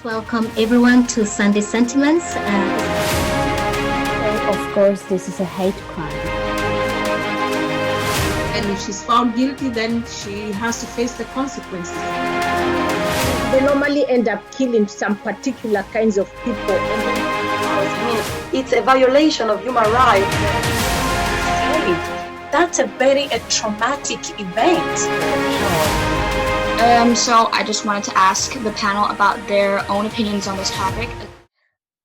welcome everyone to Sunday Sentiments. Of course, this is a hate crime. And if she's found guilty, then she has to face the consequences. They normally end up killing some particular kinds of people. It's a violation of human rights. That's a very traumatic event. So I just wanted to ask the panel about their own opinions on this topic.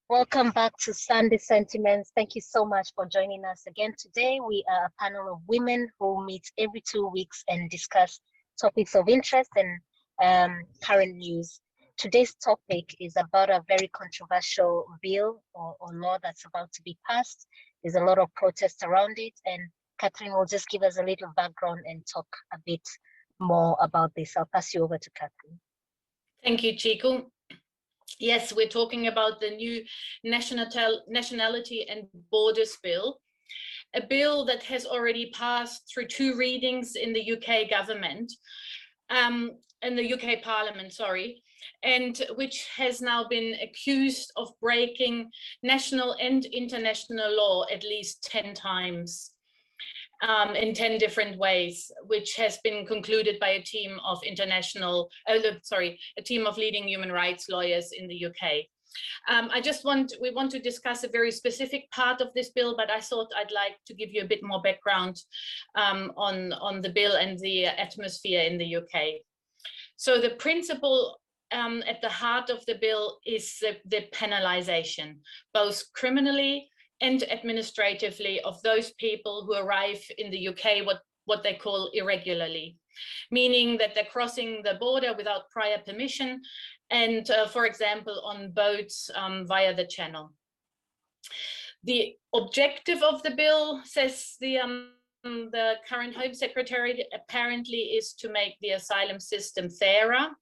Welcome back to Sunday Sentiments. Thank you so much for joining us again today. We are a panel of women who meet every 2 weeks and discuss topics of interest and current news. Today's topic is about a very controversial bill or law that's about to be passed. There's a lot of protest around it, and Catherine will just give us a little background and talk a bit more about this. I'll pass you over to Catherine. Thank you, Chico. Yes, we're talking about the new Nationality and Borders Bill, a bill that has already passed through 2 readings in the UK government, in the UK Parliament, sorry, and which has now been accused of breaking national and international law at least 10 times. In 10 different ways, which has been concluded by a team of a team of leading human rights lawyers in the UK. We want to discuss a very specific part of this bill, but I thought I'd like to give you a bit more background on the bill and the atmosphere in the UK. So the principle at the heart of the bill is the penalisation, both criminally and administratively, of those people who arrive in the UK what they call irregularly, meaning that they're crossing the border without prior permission and, for example, on boats via the Channel. The objective of the bill, says the current Home Secretary, apparently is to make the asylum system fairer,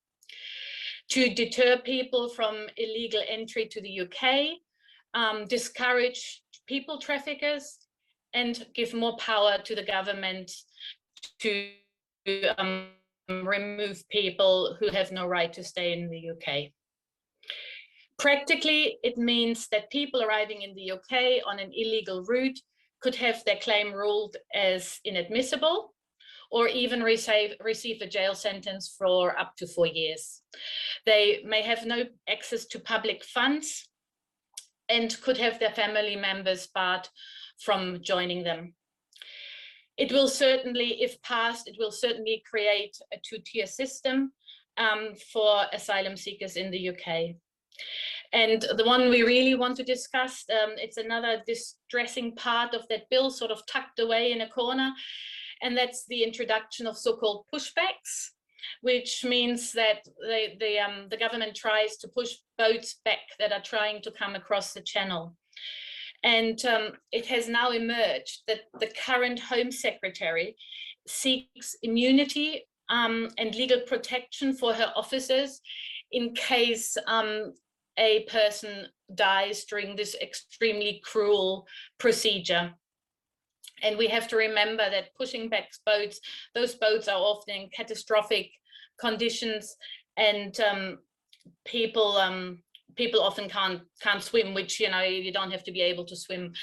to deter people from illegal entry to the UK, discourage people traffickers, and give more power to the government to remove people who have no right to stay in the UK. Practically, it means that people arriving in the UK on an illegal route could have their claim ruled as inadmissible, or even receive a jail sentence for up to 4 years. They may have no access to public funds and could have their family members barred from joining them. It will certainly, if passed, it will certainly create a 2-tier system for asylum seekers in the UK. And the one we really want to discuss, it's another distressing part of that bill, sort of tucked away in a corner, and that's the introduction of so-called pushbacks, which means that the government tries to push boats back that are trying to come across the Channel. And it has now emerged that the current Home Secretary seeks immunity and legal protection for her officers in case a person dies during this extremely cruel procedure. And we have to remember that pushing back boats, those boats are often in catastrophic conditions, and people often can't swim, which, you know, you don't have to be able to swim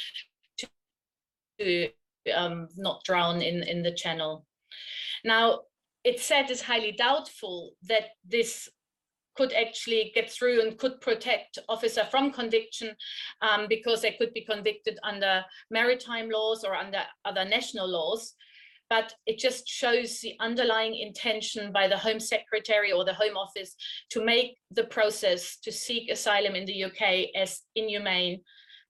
to not drown in the Channel. Now, it's said it's highly doubtful that this could actually get through and could protect officer from conviction, because they could be convicted under maritime laws or under other national laws. But it just shows the underlying intention by the Home Secretary or the Home Office to make the process to seek asylum in the UK as inhumane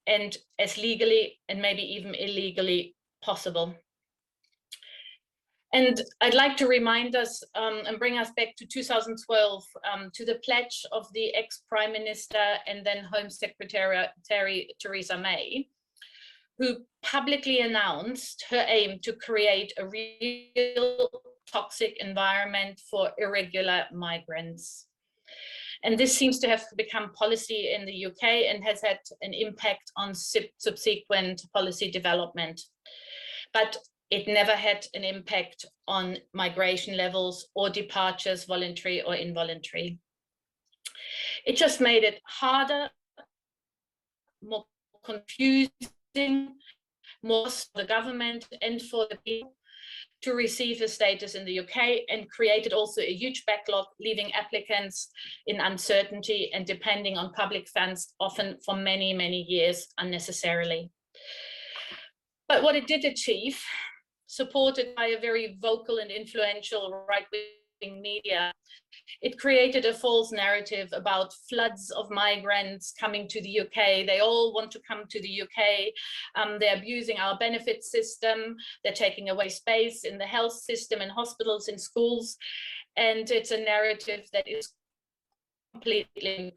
and as legally and maybe even illegally possible. And I'd like to remind us and bring us back to 2012, to the pledge of the ex-Prime Minister and then Home Secretary Theresa May, who publicly announced her aim to create a real toxic environment for irregular migrants. And this seems to have become policy in the UK and has had an impact on subsequent policy development. But it never had an impact on migration levels or departures, voluntary or involuntary. It just made it harder, more confusing, more for the government and for the people to receive a status in the UK, and created also a huge backlog, leaving applicants in uncertainty and depending on public funds, often for many, many years unnecessarily. But what it did achieve, supported by a very vocal and influential right-wing media, it created a false narrative about floods of migrants coming to the UK. They all want to come to the UK. They're abusing our benefit system. They're taking away space in the health system, in hospitals, in schools. And it's a narrative that is completely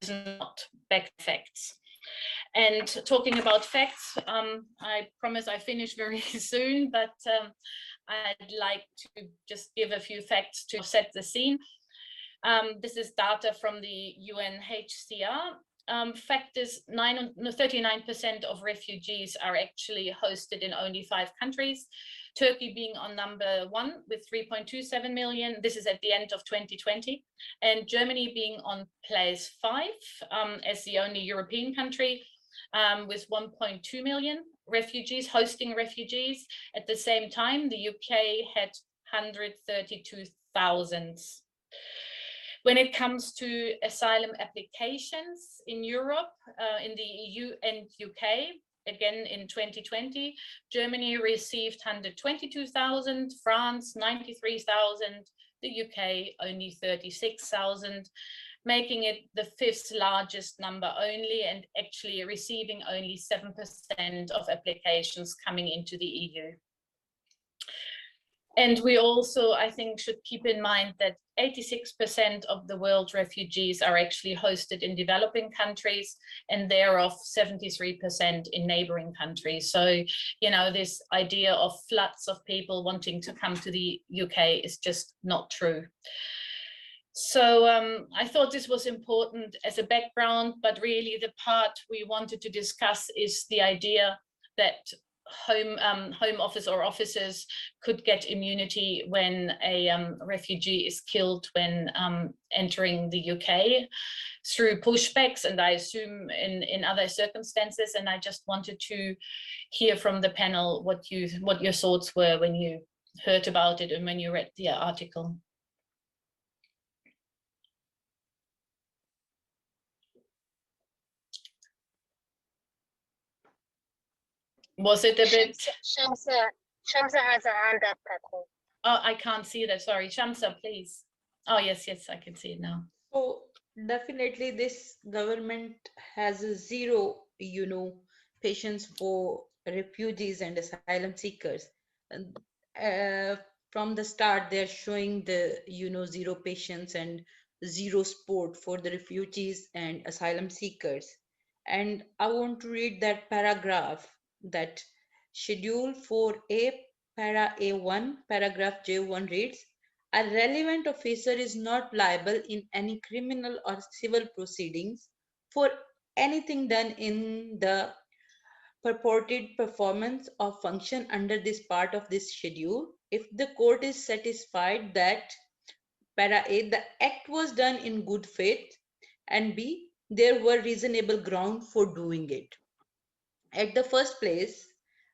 not backed facts. And talking about facts, I promise I finish very soon, but I'd like to just give a few facts to set the scene. This is data from the UNHCR. Fact is 39% of refugees are actually hosted in only 5 countries, Turkey being on number 1 with 3.27 million. This is at the end of 2020. And Germany being on place 5 as the only European country with 1.2 million refugees, hosting refugees. At the same time, the UK had 132,000. When it comes to asylum applications in Europe, in the EU and UK, again in 2020, Germany received 122,000, France 93,000, the UK only 36,000, making it the 5th largest number only, and actually receiving only 7% of applications coming into the EU. And we also, I think, should keep in mind that 86% of the world refugees are actually hosted in developing countries, and thereof 73% in neighboring countries. So, you know, this idea of floods of people wanting to come to the UK is just not true. So I thought this was important as a background, but really the part we wanted to discuss is the idea that home office or officers could get immunity when a refugee is killed when entering the UK through pushbacks, and I assume in other circumstances. And I just wanted to hear from the panel what your thoughts were when you heard about it and when you read the article. Was it a bit? Shamsa has a hand up, Paco. Oh, I can't see that. Sorry, Shamsa, please. Oh, yes, I can see it now. So definitely this government has a zero, patience for refugees and asylum seekers. And from the start, they're showing the, zero patience and zero support for the refugees and asylum seekers. And I want to read that paragraph, that schedule 4A, para A1, paragraph J1 reads, a relevant officer is not liable in any criminal or civil proceedings for anything done in the purported performance of function under this part of this schedule if the court is satisfied that para A, the act was done in good faith, and B, there were reasonable grounds for doing it. At the first place,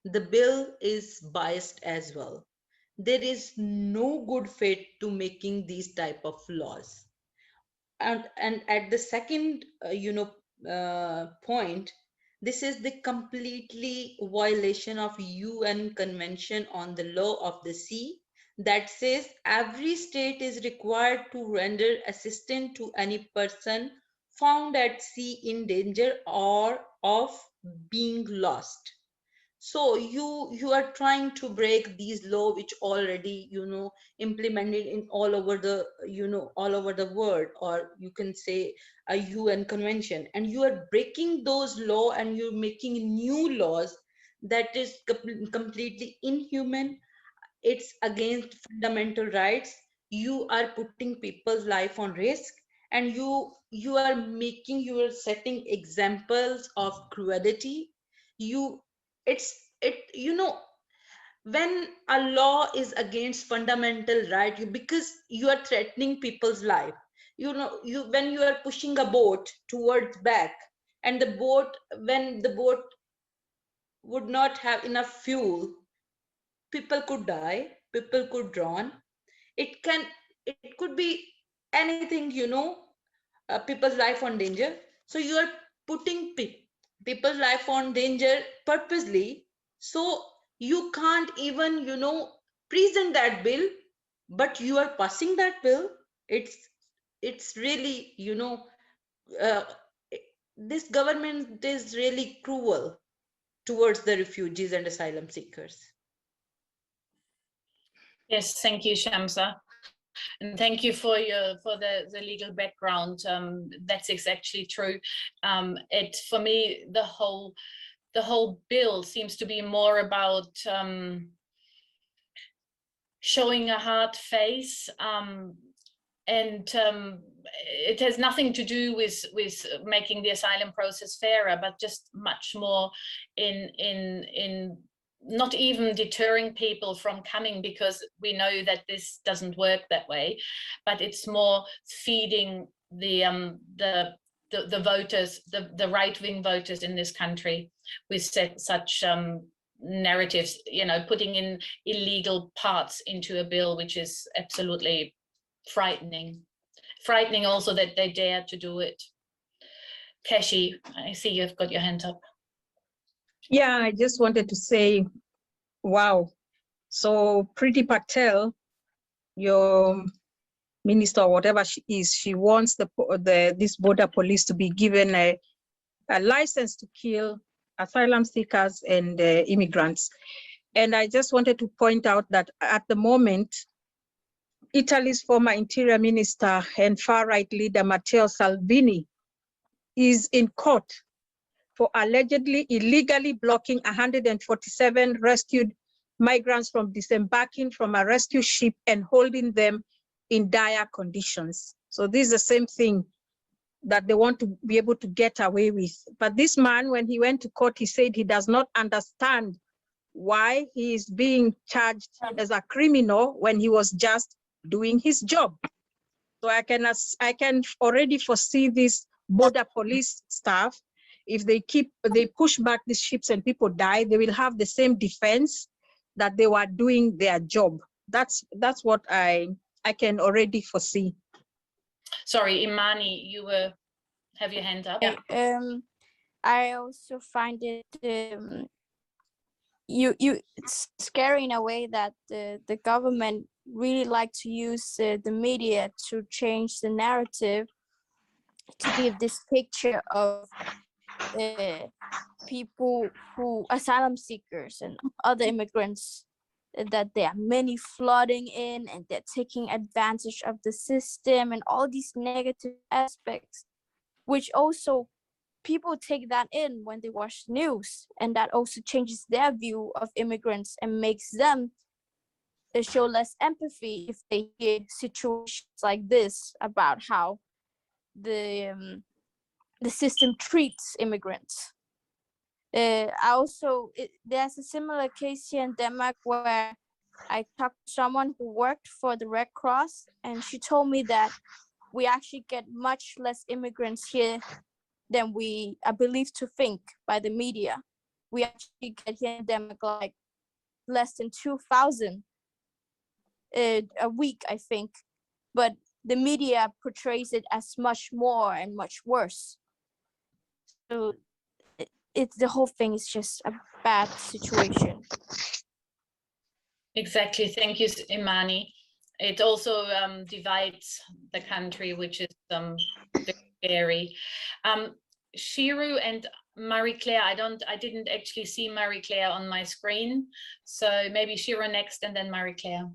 the bill is biased as well. There is no good faith to making these type of laws. And at the second, point, this is the completely violation of UN Convention on the Law of the Sea that says every state is required to render assistance to any person found at sea in danger or of being lost. So you are trying to break these law which already implemented in all over the world, or you can say a UN convention, and you are breaking those law and you're making new laws that is completely inhuman. It's against fundamental rights. You are putting people's life on risk, and you are setting examples of cruelty. When a law is against fundamental right, because you are threatening people's life, when you are pushing a boat towards back, and when the boat would not have enough fuel, people could die, people could drown. It could be anything, people's life on danger. So you are putting people's life on danger purposely. So you can't even, present that bill, but you are passing that bill. It's really, uh, this government is really cruel towards the refugees and asylum seekers. Yes, thank you, Shamsa. And thank you for the legal background. That's exactly true. For me, the whole bill seems to be more about showing a hard face, and it has nothing to do with making the asylum process fairer, but just much more in not even deterring people from coming, because we know that this doesn't work that way, but it's more feeding the voters, the right-wing voters in this country with such narratives, putting in illegal parts into a bill, which is absolutely frightening also that they dare to do it. Keshi, I see you've got your hand up. Yeah, I just wanted to say, wow. So Priti Patel, your minister or whatever she is, she wants this border police to be given a license to kill asylum seekers and immigrants. And I just wanted to point out that at the moment, Italy's former interior minister and far-right leader Matteo Salvini is in court for allegedly illegally blocking 147 rescued migrants from disembarking from a rescue ship and holding them in dire conditions. So this is the same thing that they want to be able to get away with. But this man, when he went to court, he said he does not understand why he is being charged as a criminal when he was just doing his job. So I can already foresee this border police staff. If they push back these ships and people die, they will have the same defense that they were doing their job. That's what I can already foresee. Sorry, Imani, you have your hand up. Yeah. I also find it it's scary in a way that the government really like to use the media to change the narrative, to give this picture of people asylum seekers and other immigrants, that there are many flooding in and they're taking advantage of the system and all these negative aspects, which also people take that in when they watch news, and that also changes their view of immigrants and makes them show less empathy if they hear situations like this about how the system treats immigrants. There's a similar case here in Denmark where I talked to someone who worked for the Red Cross, and she told me that we actually get much less immigrants here than we are believed to think by the media. We actually get here in Denmark like less than 2,000 a week, I think. But the media portrays it as much more and much worse. So the whole thing is just a bad situation. Exactly. Thank you, Imani. It also divides the country, which is very scary. Shiru and Marie-Claire, I didn't actually see Marie-Claire on my screen. So maybe Shiru next and then Marie-Claire.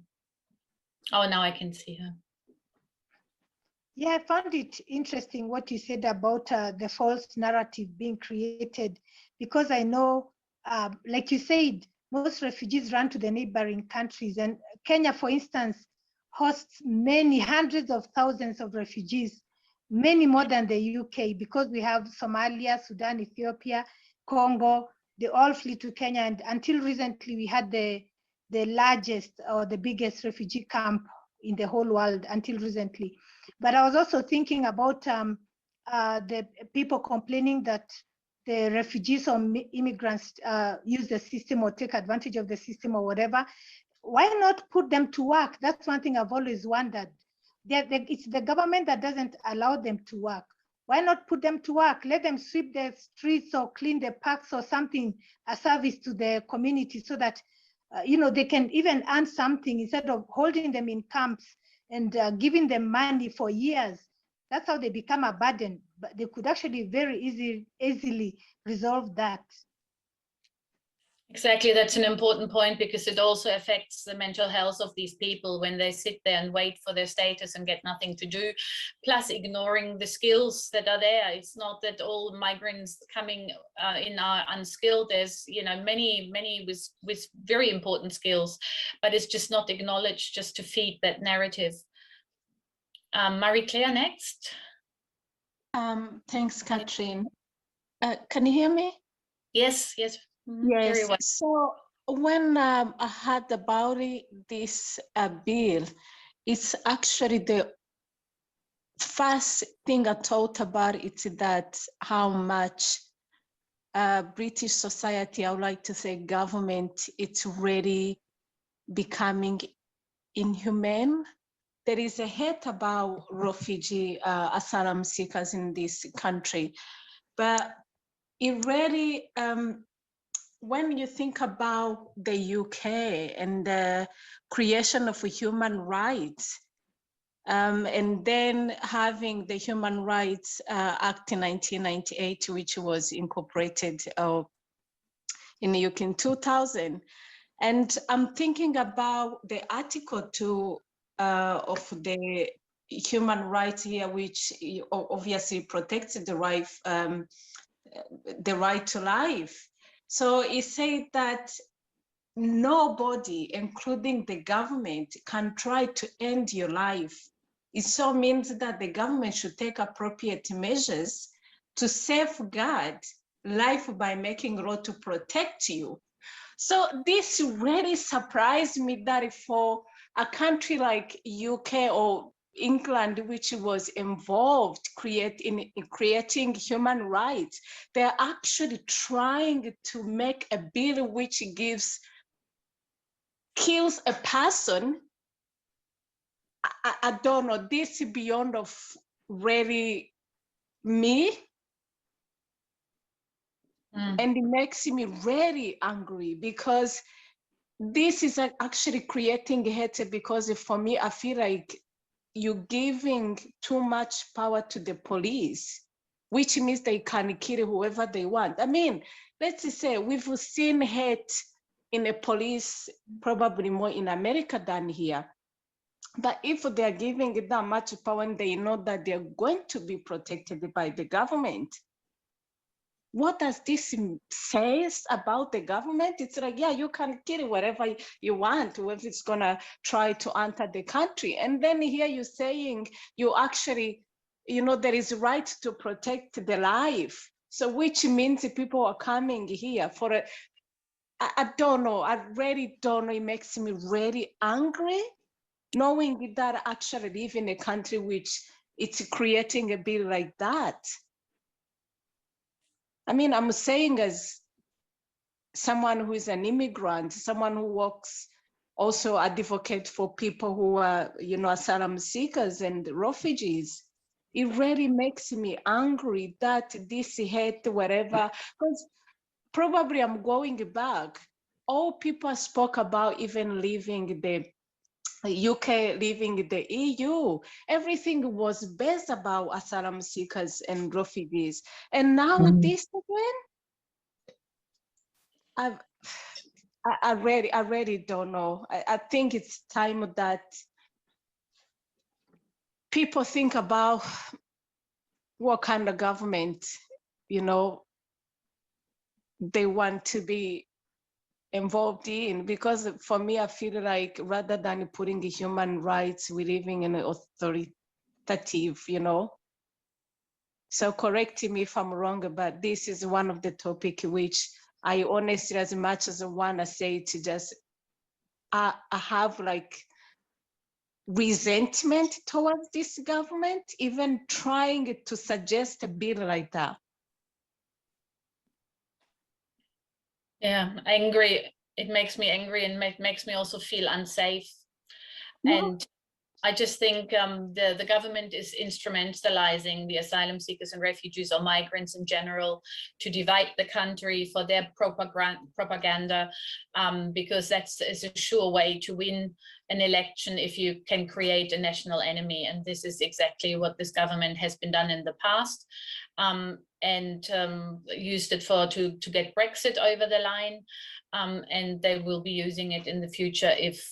Oh, now I can see her. Yeah, I found it interesting what you said about the false narrative being created, because I know, like you said, most refugees run to the neighboring countries, and Kenya, for instance, hosts many hundreds of thousands of refugees, many more than the UK, because we have Somalia, Sudan, Ethiopia, Congo, they all flee to Kenya. And until recently, we had the largest or the biggest refugee camp in the whole world until recently. But I was also thinking about the people complaining that the refugees or immigrants use the system or take advantage of the system or whatever. Why not put them to work? That's one thing I've always wondered. It's the government that doesn't allow them to work. Why not put them to work? Let them sweep the streets or clean the parks or something, a service to the community, so that they can even earn something instead of holding them in camps and giving them money for years. That's how they become a burden. But they could actually very easily resolve that. Exactly, that's an important point, because it also affects the mental health of these people when they sit there and wait for their status and get nothing to do, plus ignoring the skills that are there. It's not that all migrants coming in are unskilled. There's many with very important skills, but it's just not acknowledged, just to feed that narrative. Marie-Claire next. Thanks, Catherine. Can you hear me? Yes. Yes. Very well. So when I heard about this bill, it's actually the first thing I thought about. It's that how much British society, I would like to say government, it's really becoming inhumane. There is a hate about refugee asylum seekers in this country, but it really, when you think about the UK and the creation of human rights, and then having the Human Rights Act in 1998, which was incorporated in the UK in 2000. And I'm thinking about the Article 2 of the human rights here, which obviously protects the right to life. So it said that nobody, including the government, can try to end your life. It so means that the government should take appropriate measures to safeguard life by making law to protect you. So this really surprised me that for a country like UK or England, which was involved in creating human rights, they're actually trying to make a bill which kills a person. I don't know, this is beyond of really me. And it makes me really angry, because this is actually creating hate, because for me, I feel like you're giving too much power to the police, which means they can kill whoever they want. I mean, let's say we've seen hate in the police, probably more in America than here. But if they're giving it that much power and they know that they're going to be protected by the government, what does this say about the government? It's like, yeah, you can kill whatever you want, whoever is gonna try to enter the country. And then here you're saying you actually, there is a right to protect the life. So which means people are coming here for I don't know, I really don't know. It makes me really angry, knowing that I actually live in a country which it's creating a bill like that. I mean, I'm saying as someone who is an immigrant, someone who works, also advocate for people who are, asylum seekers and refugees. It really makes me angry that this hate, whatever, because probably I'm going back. All people spoke about even leaving the UK, leaving the EU, everything was based about asylum seekers and refugees. And now this again, I really don't know. I think it's time that people think about what kind of government, they want to be involved in, because for me, I feel like rather than putting the human rights, we're living in an authoritative, So correct me if I'm wrong, but this is one of the topic which I honestly, as much as I want to say, to just, I have like resentment towards this government, even trying to suggest a bill like that. Yeah, angry. It makes me angry and makes me also feel unsafe. And I just think the government is instrumentalizing the asylum seekers and refugees or migrants in general to divide the country for their propaganda, because that's a sure way to win an election if you can create a national enemy. And this is exactly what this government has been done in the past, and used it to get Brexit over the line. And they will be using it in the future if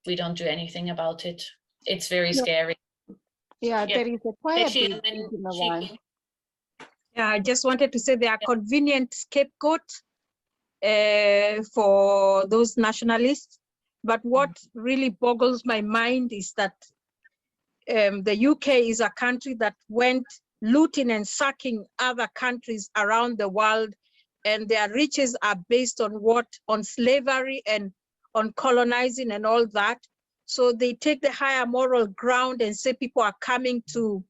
we don't do anything about it. It's very scary. Yeah, there is a quiet bit. Yeah, I just wanted to say they are convenient scapegoat for those nationalists. But what really boggles my mind is that the UK is a country that went looting and sacking other countries around the world, and their riches are based on on slavery and on colonizing and all that. So they take the higher moral ground and say people are coming to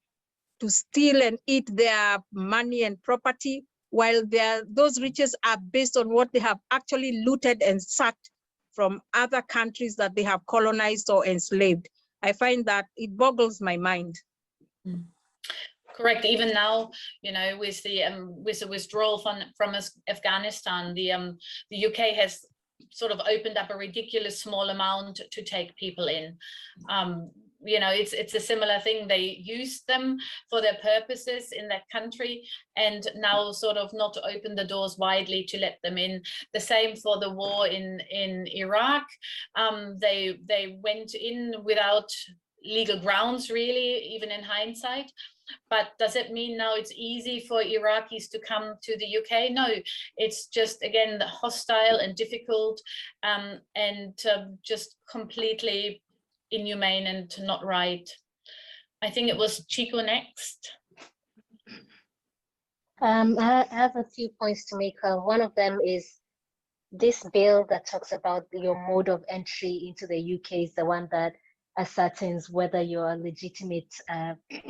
steal and eat their money and property, while those riches are based on what they have actually looted and sacked from other countries that they have colonized or enslaved. I find that it boggles my mind. Correct. Even now, you know, with the withdrawal from Afghanistan, the UK has sort of opened up a ridiculous small amount to take people in. You know, it's a similar thing. They use them for their purposes in that country, and now sort of not open the doors widely to let them in. The same for the war in Iraq. They went in without legal grounds, really, even in hindsight. But does it mean now it's easy for Iraqis to come to the UK? No, it's just, again, hostile and difficult, and just completely inhumane and not right. I think it was Chico next. I have a few points to make. One of them is this bill that talks about your mode of entry into the UK is the one that ascertains whether you're a legitimate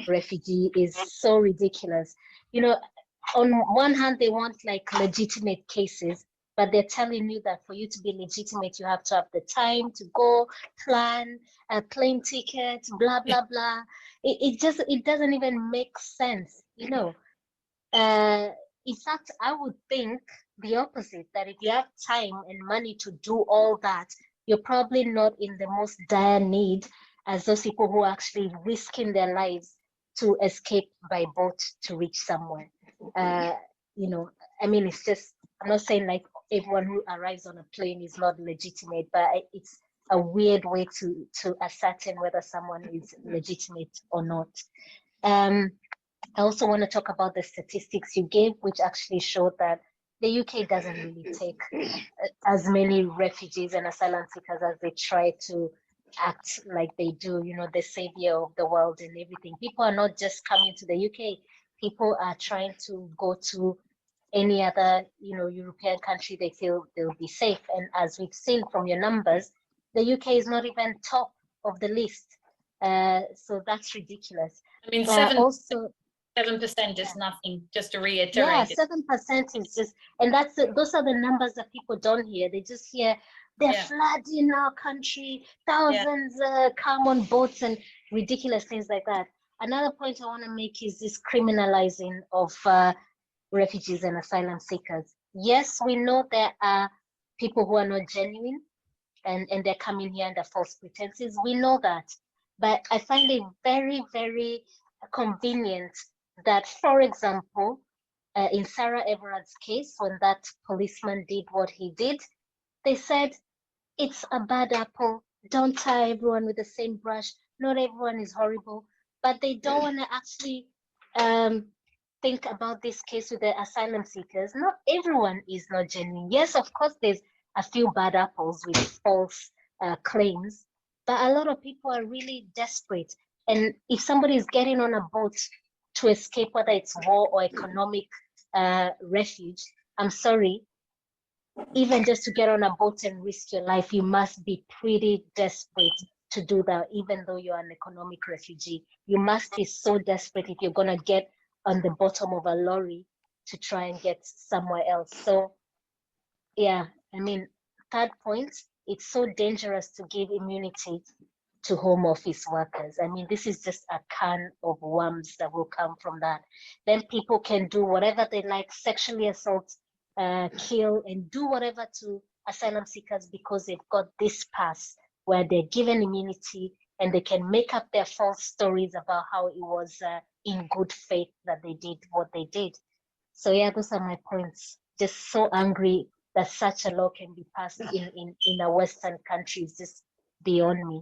refugee is so ridiculous. You know, on one hand, they want like legitimate cases, but they're telling you that for you to be legitimate, you have to have the time to go, plan, a plane ticket, blah, blah, blah. It doesn't even make sense, you know. In fact, I would think the opposite, that if you have time and money to do all that, you're probably not in the most dire need as those people who are actually risking their lives to escape by boat to reach somewhere. You know, I mean, it's just, I'm not saying like everyone who arrives on a plane is not legitimate, but it's a weird way to ascertain whether someone is legitimate or not. I also want to talk about the statistics you gave, which actually showed that the UK doesn't really take as many refugees and asylum seekers as they try to act like they do, you know, the savior of the world and everything. People are not just coming to the UK. People are trying to go to any other, you know, European country they feel they'll be safe. And as we've seen from your numbers, the UK is not even top of the list. So that's ridiculous. I mean, 7% is nothing, just to reiterate. Yeah, 7% is just, and those are the numbers that people don't hear. They just hear they're flooding our country, thousands come on boats and ridiculous things like that. Another point I want to make is this criminalizing of refugees and asylum seekers. Yes, we know there are people who are not genuine and they're coming here under false pretenses. We know that. But I find it very, very convenient that, for example, in Sarah Everard's case, when that policeman did what he did, they said, it's a bad apple. Don't tie everyone with the same brush. Not everyone is horrible. But they don't want to actually think about this case with the asylum seekers. Not everyone is not genuine. Yes, of course, there's a few bad apples with false claims, but a lot of people are really desperate. And if somebody is getting on a boat to escape, whether it's war or economic refuge, I'm sorry, even just to get on a boat and risk your life, you must be pretty desperate to do that, even though you're an economic refugee. You must be so desperate if you're going to get on the bottom of a lorry to try and get somewhere else. So, yeah, I mean, third point, it's so dangerous to give immunity to home office workers. I mean, this is just a can of worms that will come from that. Then people can do whatever they like, sexually assault, kill, and do whatever to asylum seekers because they've got this pass where they're given immunity and they can make up their false stories about how it was in good faith that they did what they did. So yeah, those are my points. Just so angry that such a law can be passed in a Western country is just beyond me.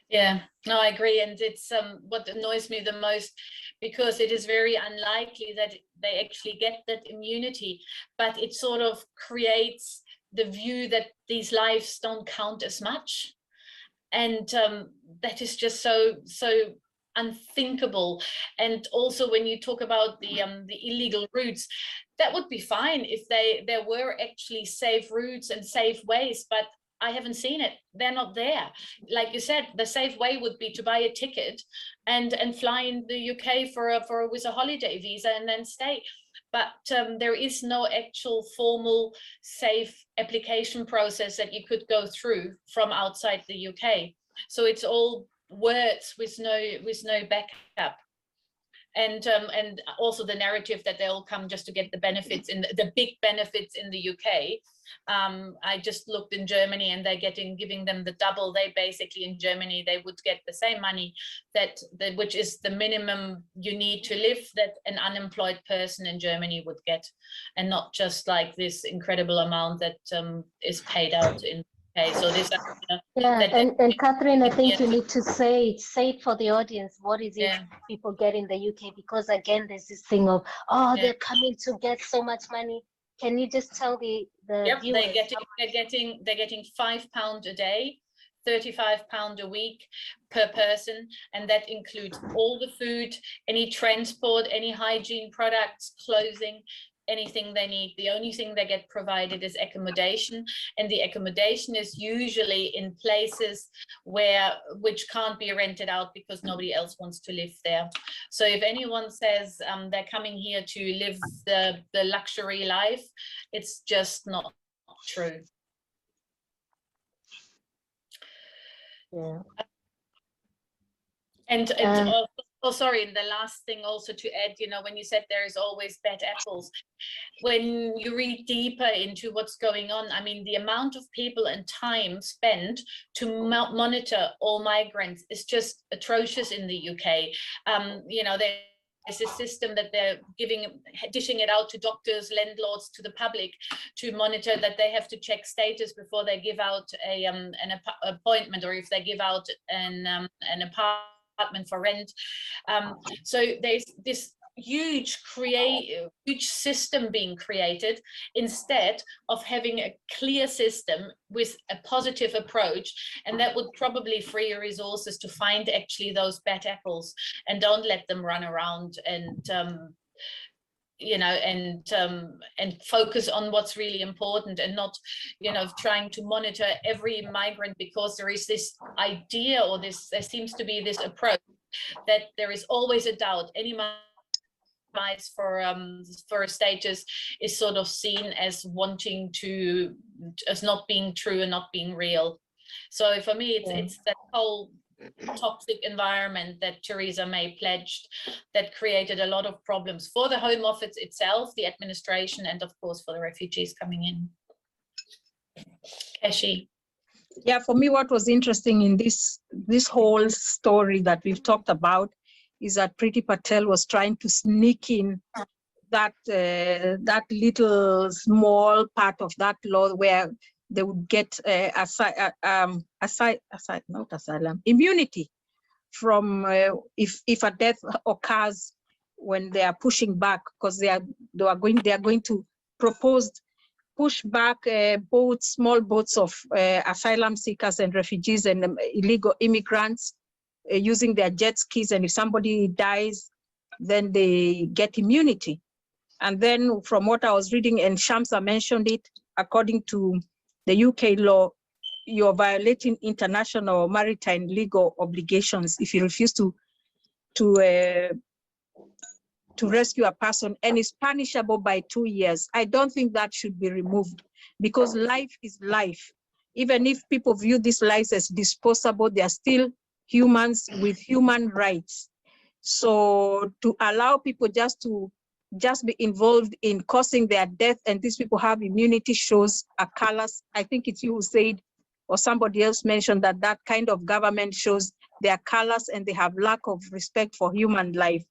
Yeah, no, I agree. And it's what annoys me the most, because it is very unlikely that they actually get that immunity, but it sort of creates the view that these lives don't count as much. And that is just so unthinkable. And also when you talk about the illegal routes, that would be fine if there were actually safe routes and safe ways, but I haven't seen it. They're not there. Like you said, the safe way would be to buy a ticket and fly in the UK with a holiday visa and then stay. But there is no actual formal safe application process that you could go through from outside the UK. So it's all words with no backup. And also the narrative that they'll come just to get the benefits in the big benefits in the UK. I just looked in Germany and they're giving them the double. They basically in Germany, they would get the same money which is the minimum you need to live that an unemployed person in Germany would get, and not just like this incredible amount that is paid out in UK. So this, and Catherine, I think you need to say it for the audience. What is it people get in the UK? Because again, there's this thing of, they're coming to get so much money. Can you just tell the viewers? They're getting £5 a day, £35 a week per person, and that includes all the food, any transport, any hygiene products, clothing, anything they need. The only thing they get provided is accommodation, and the accommodation is usually in places which can't be rented out because nobody else wants to live there. So if anyone says they're coming here to live the luxury life, it's just not true. Yeah. And sorry, and the last thing also to add, when you said there is always bad apples, when you read deeper into what's going on, I mean, the amount of people and time spent to monitor all migrants is just atrocious in the UK. There's a system that they're dishing it out to doctors, landlords, to the public to monitor that they have to check status before they give out an appointment, or if they give out an apartment for rent. So there's this huge system being created instead of having a clear system with a positive approach, and that would probably free resources to find actually those bad apples and don't let them run around and and focus on what's really important, and not trying to monitor every migrant, because there is this idea, or there seems to be this approach that there is always a doubt. Any for a status is sort of seen as as not being true and not being real. So for me, it's that whole toxic environment that Theresa May pledged that created a lot of problems for the Home Office itself, the administration, and of course for the refugees coming in. Keshi. Yeah, for me, what was interesting in this whole story that we've talked about is that Priti Patel was trying to sneak in that little small part of that law where they would get immunity from if a death occurs when they are pushing back, because they are going to push back small boats of asylum seekers and refugees and illegal immigrants using their jet skis, and if somebody dies, then they get immunity. And then from what I was reading, and Shamsa mentioned it, according to the UK law, you're violating international maritime legal obligations if you refuse to rescue a person, and is punishable by 2 years. I don't think that should be removed, because life is life. Even if people view these lives as disposable, they are still humans with human rights. So to allow people just be involved in causing their death, and these people have immunity, shows a callous, I think it's you who said, or somebody else mentioned, that kind of government shows they are callous and they have lack of respect for human life.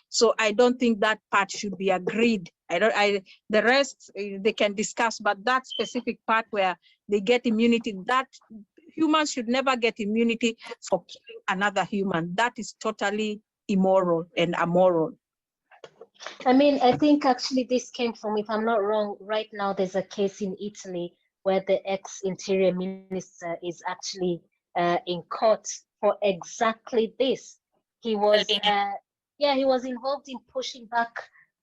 So I don't think that part should be agreed. The rest they can discuss, but that specific part where they get immunity, that humans should never get immunity for killing another human. That is totally immoral and amoral. I mean, I think actually this came from, if I'm not wrong, right now there's a case in Italy where the ex-interior minister is actually in court for exactly this. He was, he was involved in pushing back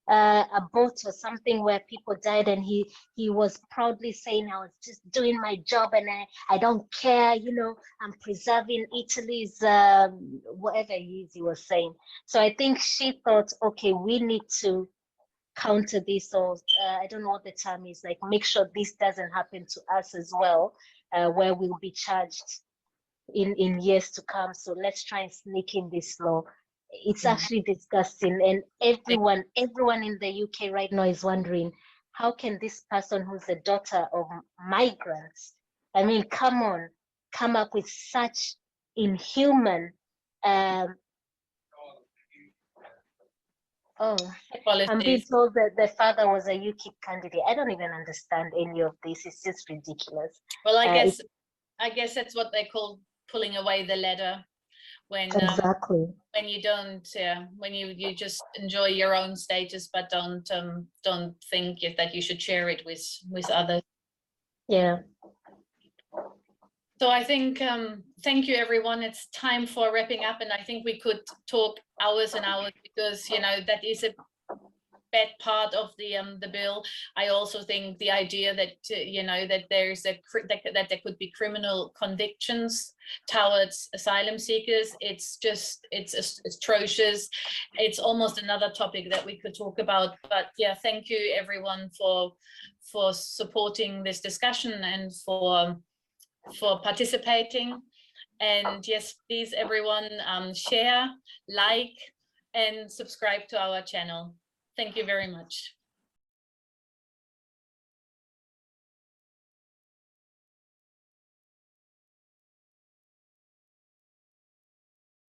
a boat or something where people died, and he was proudly saying, I was just doing my job and I don't care, you know, I'm preserving Italy's whatever he was saying. So I think she thought, okay, we need to counter this, or I don't know what the term is, like make sure this doesn't happen to us as well, where we'll be charged in years to come. So let's try and sneak in this law. It's actually disgusting, and everyone in the UK right now is wondering, how can this person who's the daughter of migrants, I mean, come up with such inhuman I'm being told that the father was a UKIP candidate. I don't even understand any of this. It's just ridiculous. Well, I guess that's what they call pulling away the ladder, when exactly when you don't when you just enjoy your own status but don't think that you should share it with others. Yeah. So I think thank you everyone. It's time for wrapping up, and I think we could talk hours and hours, because you know that is a bad part of the bill. I also think the idea that you know that there's that there could be criminal convictions towards asylum seekers, it's atrocious. It's almost another topic that we could talk about. But yeah, thank you everyone for supporting this discussion and for participating. And yes, please everyone share, like, and subscribe to our channel. Thank you very much.